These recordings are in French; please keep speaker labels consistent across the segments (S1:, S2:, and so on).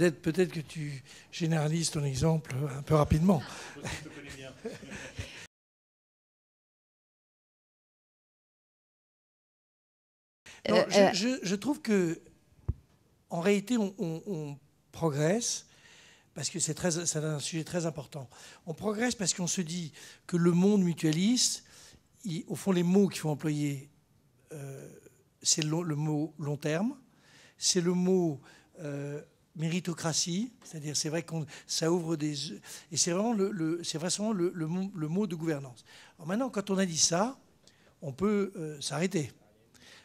S1: peut-être que tu généralises ton exemple un peu rapidement.
S2: Je te connais bien.
S1: Non, je trouve que, en réalité, on progresse parce que c'est un sujet très important. On progresse parce qu'on se dit que le monde mutualiste, au fond, les mots qu'il faut employer, c'est le mot long terme, c'est le mot méritocratie, c'est-à-dire c'est vrai que ça ouvre des... Et c'est vraiment le mot de gouvernance. Alors maintenant, quand on a dit ça, on peut s'arrêter.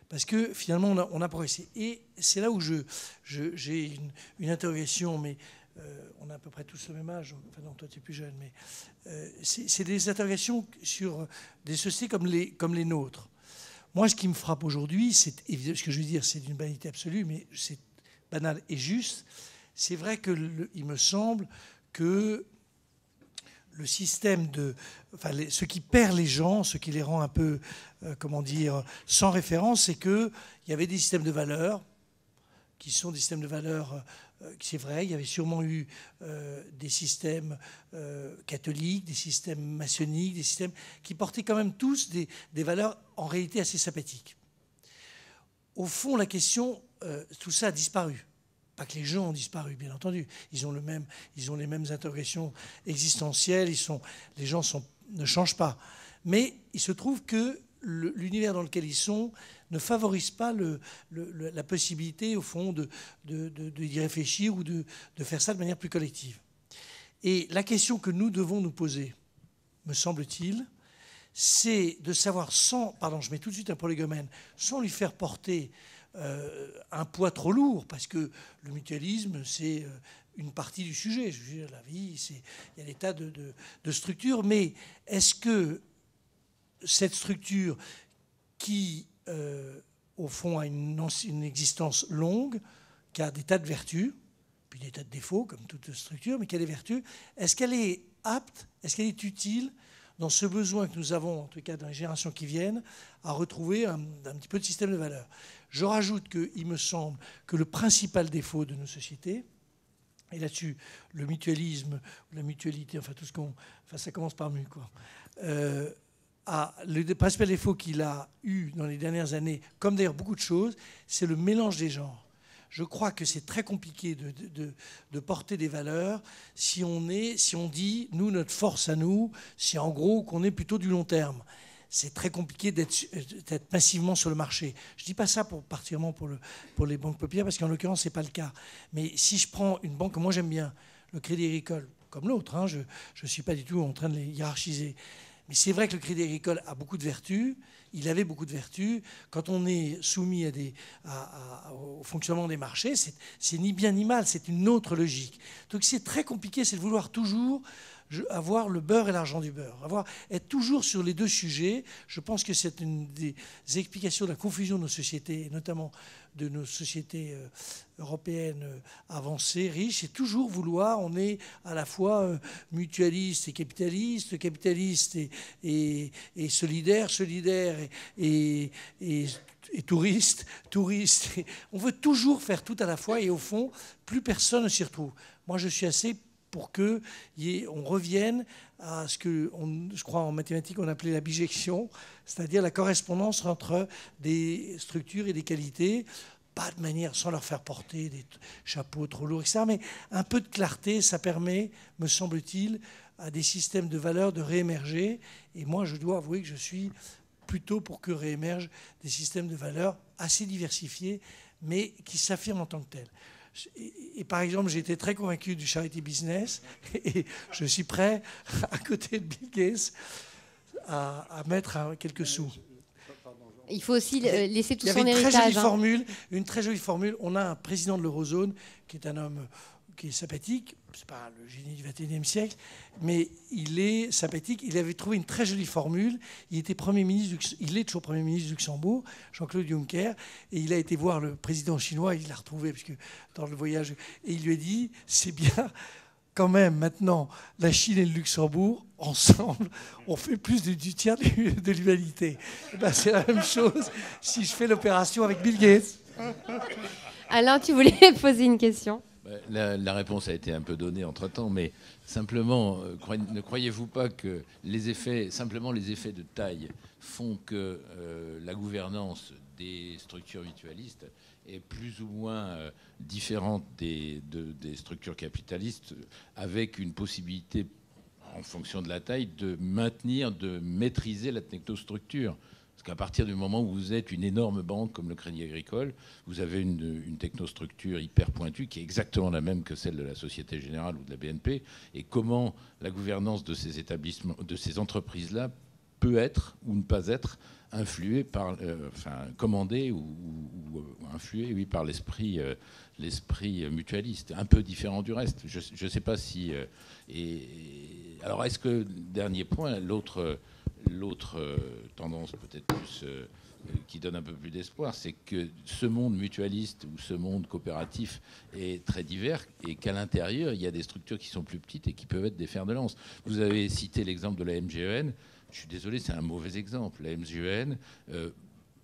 S1: Parce que finalement, on a progressé. Et c'est là où j'ai une interrogation, mais on a à peu près tous le même âge. Enfin non, toi tu es plus jeune, mais c'est des interrogations sur des sociétés comme les nôtres. Moi, ce qui me frappe aujourd'hui, ce que je veux dire, c'est d'une banalité absolue, mais c'est banal et juste. C'est vrai qu'il me semble que le système ce qui perd les gens, ce qui les rend un peu, sans référence, c'est qu'il y avait des systèmes de valeurs qui sont des systèmes de valeurs, c'est vrai, il y avait sûrement eu des systèmes catholiques, des systèmes maçonniques, des systèmes qui portaient quand même tous des valeurs en réalité assez sympathiques. Au fond, la question, tout ça a disparu. Pas que les gens ont disparu, bien entendu. Ils ont les mêmes interrogations existentielles. Les gens ne changent pas. Mais il se trouve que l'univers dans lequel ils sont ne favorise pas la possibilité, au fond, d'y réfléchir ou de faire ça de manière plus collective. Et la question que nous devons nous poser, me semble-t-il, c'est de savoir je mets tout de suite un prolégomène, sans lui faire porter un poids trop lourd, parce que le mutualisme, c'est une partie du sujet. Je veux dire, la vie, il y a des tas de structures, mais est-ce que cette structure qui, au fond, a une existence longue, qui a des tas de vertus, puis des tas de défauts, comme toute structure, mais qui a des vertus, est-ce qu'elle est apte, est-ce qu'elle est utile dans ce besoin que nous avons, en tout cas dans les générations qui viennent, à retrouver un petit peu de système de valeurs. Je rajoute qu'il me semble que le principal défaut de nos sociétés, et là-dessus, le mutualisme, la mutualité, ça commence par mu, quoi. Le principal défaut qu'il a eu dans les dernières années, comme d'ailleurs beaucoup de choses, c'est le mélange des genres. Je crois que c'est très compliqué de porter des valeurs si on dit, nous, notre force à nous, c'est en gros qu'on est plutôt du long terme. C'est très compliqué d'être massivement sur le marché. Je ne dis pas ça particulièrement pour les banques populaires, parce qu'en l'occurrence, ce n'est pas le cas. Mais si je prends une banque que moi j'aime bien, le Crédit Agricole, comme l'autre, hein, je ne suis pas du tout en train de les hiérarchiser. Mais c'est vrai que le Crédit Agricole a beaucoup de vertus. Il avait beaucoup de vertus. Quand on est soumis au fonctionnement des marchés, c'est ni bien ni mal, c'est une autre logique. Donc c'est très compliqué, c'est de vouloir toujours avoir le beurre et l'argent du beurre, être toujours sur les deux sujets. Je pense que c'est une des explications de la confusion de nos sociétés, et notamment de nos sociétés européennes avancées, riches, c'est toujours vouloir, on est à la fois mutualiste et capitaliste, capitaliste et solidaire, solidaire et touriste. On veut toujours faire tout à la fois et au fond, plus personne ne s'y retrouve. Moi, je suis assez pour qu'on revienne à ce que, je crois, en mathématiques, on appelait la bijection, c'est-à-dire la correspondance entre des structures et des qualités, pas de manière, sans leur faire porter des chapeaux trop lourds, etc., mais un peu de clarté, ça permet, me semble-t-il, à des systèmes de valeurs de réémerger. Et moi, je dois avouer que je suis plutôt pour que réémergent des systèmes de valeurs assez diversifiés, mais qui s'affirment en tant que tels. Et par exemple, j'ai été très convaincu du charity business et je suis prêt, à côté de Bill Gates, à mettre quelques sous.
S3: Il faut aussi laisser tout son héritage.
S1: Une très jolie formule. On a un président de l'Eurozone qui est un homme qui est sympathique. C'est pas le génie du XXIe siècle, mais il est sympathique. Il avait trouvé une très jolie formule. Il était il est toujours Premier ministre du Luxembourg, Jean-Claude Juncker, et il a été voir le président chinois. Il l'a retrouvé parce que dans le voyage, et il lui a dit c'est bien. Quand même, maintenant, la Chine et le Luxembourg, ensemble, on fait plus du tiers de l'humanité. Ben, c'est la même chose si je fais l'opération avec Bill Gates.
S3: Alain, tu voulais poser une question ?
S2: La réponse a été un peu donnée entre-temps, mais simplement, ne croyez-vous pas que simplement les effets de taille font que la gouvernance des structures mutualistes est plus ou moins différente des structures capitalistes, avec une possibilité, en fonction de la taille, de maîtriser la technostructure. Parce qu'à partir du moment où vous êtes une énorme banque comme le Crédit Agricole, vous avez une technostructure hyper pointue qui est exactement la même que celle de la Société Générale ou de la BNP. Et comment la gouvernance de ces établissements, de ces entreprises-là, peut être ou ne pas être influée par, commandée ou influée, oui, par l'esprit mutualiste, un peu différent du reste. Je ne sais pas si. Alors, est-ce que, dernier point, l'autre tendance peut-être plus qui donne un peu plus d'espoir, c'est que ce monde mutualiste ou ce monde coopératif est très divers et qu'à l'intérieur, il y a des structures qui sont plus petites et qui peuvent être des fers de lance. Vous avez cité l'exemple de la MGEN. Je suis désolé, c'est un mauvais exemple. La MGEN,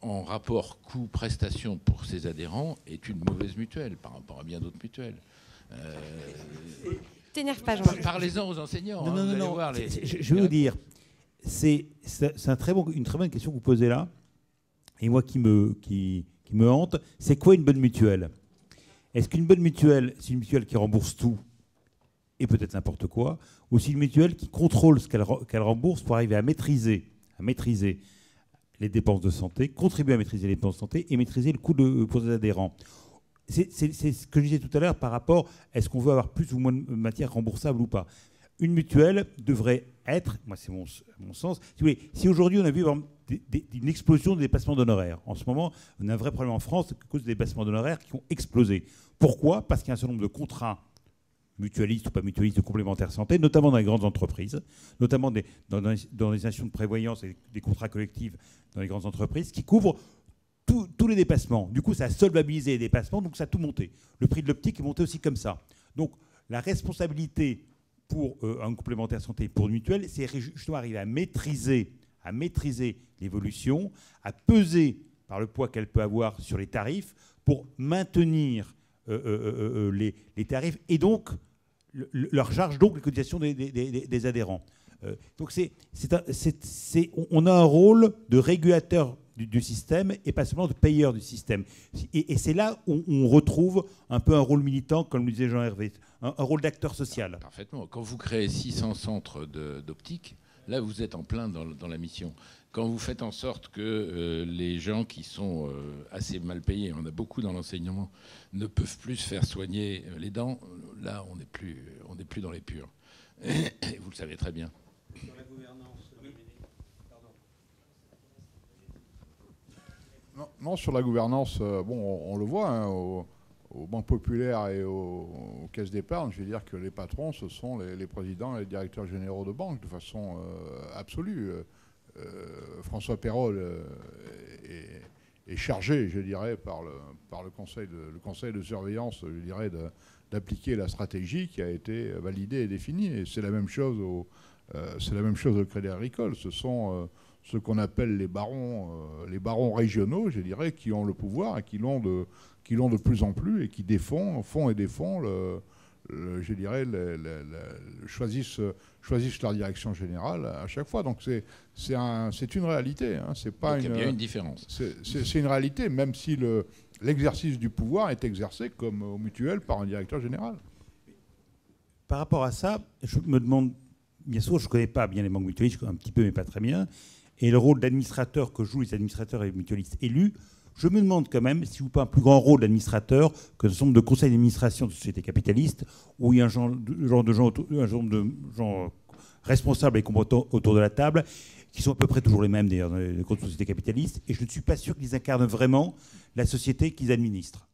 S2: en rapport coût-prestation pour ses adhérents, est une mauvaise mutuelle par rapport à bien d'autres mutuelles.
S3: T'énerve pas, Jean-Marc.
S2: Parlez-en aux enseignants.
S4: Non. Je vais vous dire, c'est une très bonne question que vous posez là. Et moi, qui me hante, c'est quoi une bonne mutuelle? Est-ce qu'une bonne mutuelle, c'est une mutuelle qui rembourse tout et peut-être n'importe quoi, ou c'est une mutuelle qui contrôle ce qu'elle rembourse pour arriver à maîtriser les dépenses de santé, contribuer à maîtriser les dépenses de santé et maîtriser le coût pour ses adhérents? C'est ce que je disais tout à l'heure par rapport à est-ce qu'on veut avoir plus ou moins de matière remboursable ou pas. Une mutuelle devrait être, moi c'est mon sens, si aujourd'hui on a vu une explosion des dépassements d'honoraires, en ce moment on a un vrai problème en France à cause des dépassements d'honoraires qui ont explosé. Pourquoi? Parce qu'il y a un certain nombre de contrats mutualistes ou pas mutualistes de complémentaire santé, notamment dans les grandes entreprises, notamment dans les institutions de prévoyance et des contrats collectifs dans les grandes entreprises, qui couvrent tous les dépassements. Du coup, ça a solvabilisé les dépassements, donc ça a tout monté. Le prix de l'optique est monté aussi comme ça. Donc la responsabilité pour un complémentaire santé, pour une mutuelle, c'est justement arriver à maîtriser l'évolution, à peser par le poids qu'elle peut avoir sur les tarifs pour maintenir les tarifs et donc leur charge, donc les cotisations des adhérents. Donc on a un rôle de régulateur du système et pas seulement de payeur du système. Et c'est là où on retrouve un peu un rôle militant, comme le disait Jean-Hervé, un rôle d'acteur social.
S2: Parfaitement. Quand vous créez 600 centres d'optique, là vous êtes en plein dans la mission. Quand vous faites en sorte que les gens qui sont assez mal payés, on a beaucoup dans l'enseignement, ne peuvent plus se faire soigner les dents, là on n'est plus dans les purs. Et vous le savez très bien.
S5: Sur la gouvernance, non, sur la gouvernance, on le voit, hein, aux banques populaires et aux caisses d'épargne, je vais dire que les patrons, ce sont les présidents et les directeurs généraux de banque, de façon absolue. François Perrol est chargé, je dirais, par le conseil de surveillance, je dirais, d'appliquer la stratégie qui a été validée et définie. Et c'est la même chose au Crédit Agricole. Ce sont ce qu'on appelle les barons régionaux, je dirais, qui ont le pouvoir et qui l'ont de plus en plus et qui font et défont je dirais, choisissent leur direction générale à chaque fois. Donc c'est une réalité. Hein. C'est pas
S2: il y a bien une différence.
S5: C'est une réalité, même si l'exercice du pouvoir est exercé comme au mutuel par un directeur général.
S4: Par rapport à ça, je me demande, bien sûr, je ne connais pas bien les banques mutualistes, je connais un petit peu, mais pas très bien, et le rôle d'administrateur que jouent les administrateurs et les mutualistes élus. Je me demande quand même si vous pas un plus grand rôle d'administrateur que ce nombre de conseils d'administration de sociétés capitalistes où il y a un genre de gens responsables et compétents autour de la table qui sont à peu près toujours les mêmes d'ailleurs dans les grandes sociétés capitalistes et je ne suis pas sûr qu'ils incarnent vraiment la société qu'ils administrent.